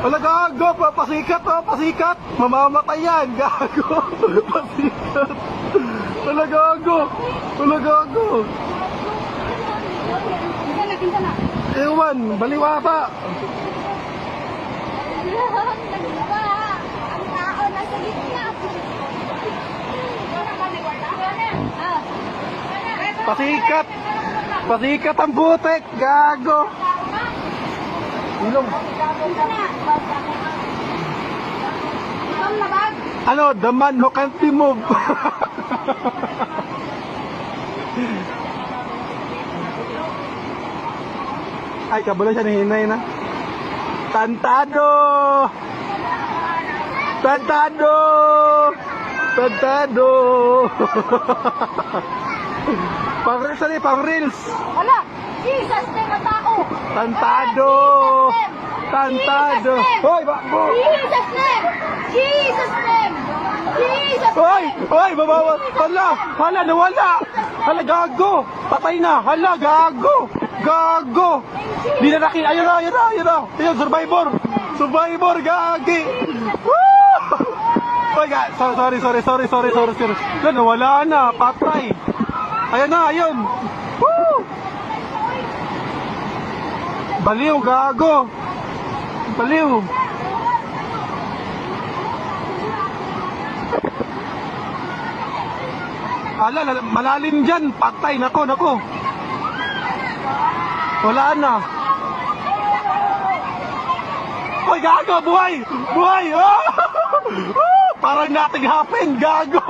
Wala, gago, pasikat, oh, pasikat. Mamamatay yan, gago. Pasikat. Wala, gago. Wala, gago. Kinsa na. Ewan, baliwata. Ang tao nasa gitna. Pasikat. Pasikat ang butik, gago. Ilong. Ikaw labag. Ano, the man who can't be moved. Ay, kabalo siya, nahinay na. Tantado! Tantado! Tantado! Pang reels, ali, pang reels. Wala. Jesus name ang tao. Tantado! Tantado! Hoy, bakbo! Jesus name. Jesus name. Jesus Hoy! name. Hoy, babawa! Hala! Hala, nawala! Hala, gago! Patay na! Hala, gago! Gago! Di na naki... Ayun na, ayun na, ayun na! Ayun, survivor! Survivor, gagi! Woo! Hoy, sorry. Hala, nawala na! Patay! Ayun na, ayun! Woo! Baliw, gago! Baliw! Ala, malalim dyan. Patay. Nako. Wala na. Hoy, gago. Buhay. Oh! Parang nothing happened. Gago.